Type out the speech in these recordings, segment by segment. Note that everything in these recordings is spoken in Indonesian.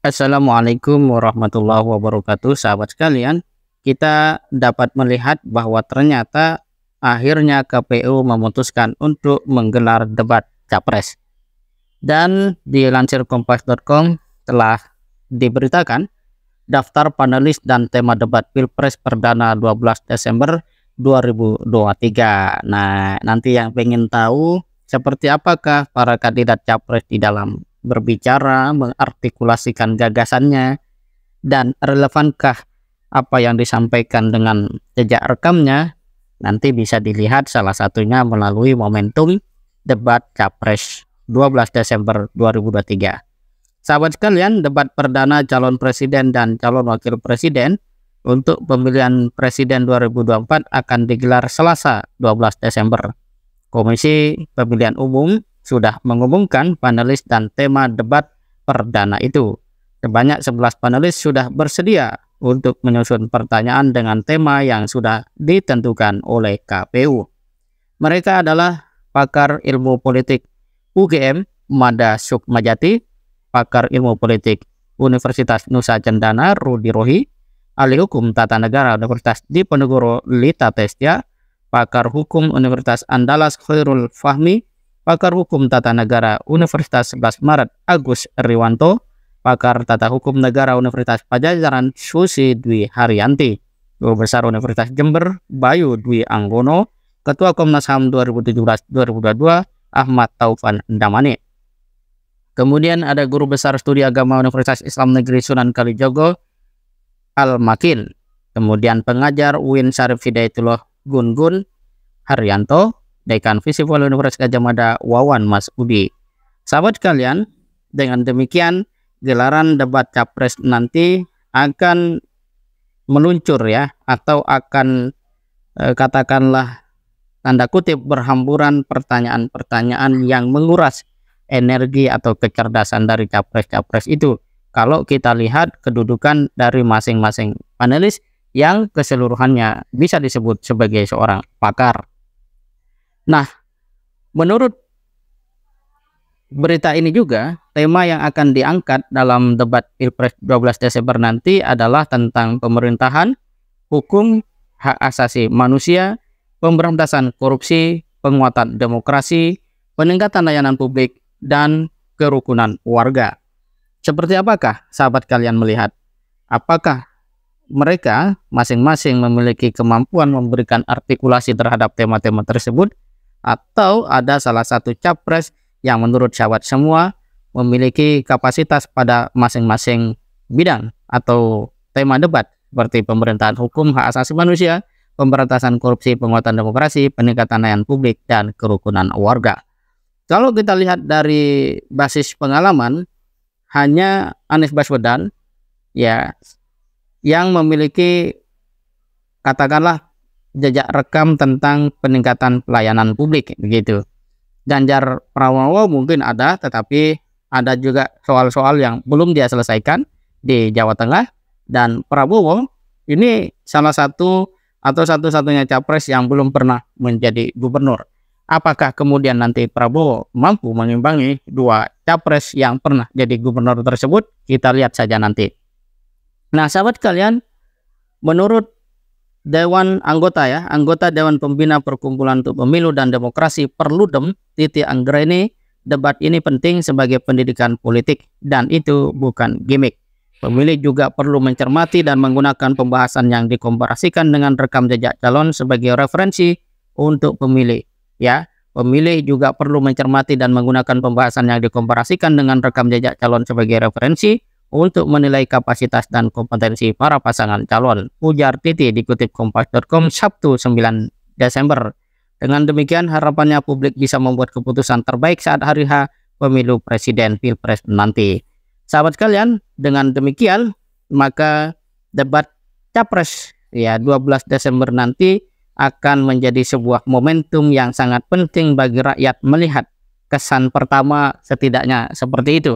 Assalamualaikum warahmatullahi wabarakatuh, sahabat sekalian. Kita dapat melihat bahwa ternyata akhirnya KPU memutuskan untuk menggelar debat Capres. Dan dilansir kompas.com telah diberitakan daftar panelis dan tema debat Pilpres Perdana 12 Desember 2023. Nah, nanti yang pengen tahu seperti apakah para kandidat Capres di dalam berbicara, mengartikulasikan gagasannya, dan relevankah apa yang disampaikan dengan jejak rekamnya, nanti bisa dilihat salah satunya melalui momentum debat Capres 12 Desember 2023. Sahabat sekalian, debat perdana calon presiden dan calon wakil presiden untuk pemilihan presiden 2024 akan digelar Selasa 12 Desember. Komisi Pemilihan Umum sudah mengumumkan panelis dan tema debat perdana itu. Sebanyak 11 panelis sudah bersedia untuk menyusun pertanyaan dengan tema yang sudah ditentukan oleh KPU. Mereka adalah pakar ilmu politik UGM Mada Sukmajati, pakar ilmu politik Universitas Nusa Cendana Rudi Rohi, ahli hukum tata negara Universitas Diponegoro Lita Testia, pakar hukum Universitas Andalas Khairul Fahmi, pakar hukum tata negara Universitas 11 Maret Agus Riwanto, pakar tata hukum negara Universitas Pajajaran Susi Dwi Haryanti, Guru Besar Universitas Jember Bayu Dwi Anggono, Ketua Komnas HAM 2017-2022 Ahmad Taufan Damani. Kemudian ada Guru Besar Studi Agama Universitas Islam Negeri Sunan Kalijogo Al-Makin. Kemudian pengajar UIN Syarif Hidayatullah Gun Haryanto, Dekan Visipol Universitas Gadjah Mada Wawan Masudi. Sahabat sekalian, dengan demikian gelaran debat Capres nanti akan meluncur ya, atau akan katakanlah tanda kutip berhamburan pertanyaan-pertanyaan yang menguras energi atau kecerdasan dari Capres-Capres itu. Kalau kita lihat kedudukan dari masing-masing panelis yang keseluruhannya bisa disebut sebagai seorang pakar. Nah, menurut berita ini juga, tema yang akan diangkat dalam debat Pilpres 12 Desember nanti adalah tentang pemerintahan, hukum, hak asasi manusia, pemberantasan korupsi, penguatan demokrasi, peningkatan layanan publik, dan kerukunan warga. Seperti apakah sahabat kalian melihat? Apakah mereka masing-masing memiliki kemampuan memberikan artikulasi terhadap tema-tema tersebut? Atau ada salah satu capres yang menurut sahabat semua memiliki kapasitas pada masing-masing bidang atau tema debat seperti pemerintahan hukum, hak asasi manusia, pemberantasan korupsi, penguatan demokrasi, peningkatan layanan publik, dan kerukunan warga. Kalau kita lihat dari basis pengalaman, hanya Anies Baswedan ya yang memiliki katakanlah jejak rekam tentang peningkatan pelayanan publik begitu. Ganjar Pranowo mungkin ada, tetapi ada juga soal-soal yang belum dia selesaikan di Jawa Tengah, dan Prabowo ini salah satu atau satu-satunya capres yang belum pernah menjadi gubernur. Apakah kemudian nanti Prabowo mampu mengimbangi dua capres yang pernah jadi gubernur tersebut? Kita lihat saja nanti. Nah, sahabat kalian, menurut Dewan Anggota Anggota Dewan Pembina Perkumpulan untuk Pemilu dan Demokrasi Perludem Titi Anggraini, debat ini penting sebagai pendidikan politik dan itu bukan gimmick. Pemilih juga perlu mencermati dan menggunakan pembahasan yang dikomparasikan dengan rekam jejak calon sebagai referensi untuk pemilih. Ya, pemilih juga perlu mencermati dan menggunakan pembahasan yang dikomparasikan dengan rekam jejak calon sebagai referensi untuk menilai kapasitas dan kompetensi para pasangan calon, ujar Titi dikutip kompas.com Sabtu 9 Desember. Dengan demikian harapannya publik bisa membuat keputusan terbaik saat hari H pemilu presiden Pilpres nanti. Sahabat sekalian, dengan demikian maka debat Capres ya 12 Desember nanti akan menjadi sebuah momentum yang sangat penting bagi rakyat melihat kesan pertama setidaknya seperti itu.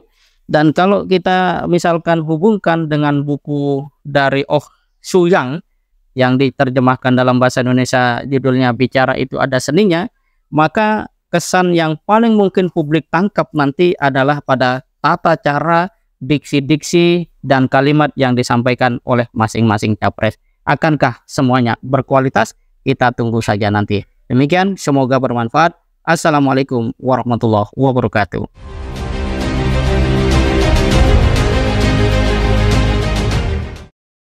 Dan kalau kita misalkan hubungkan dengan buku dari Oh Suyang yang diterjemahkan dalam bahasa Indonesia judulnya Bicara Itu Ada Seninya, maka kesan yang paling mungkin publik tangkap nanti adalah pada tata cara diksi-diksi dan kalimat yang disampaikan oleh masing-masing capres. Akankah semuanya berkualitas? Kita tunggu saja nanti. Demikian, semoga bermanfaat. Assalamualaikum warahmatullahi wabarakatuh.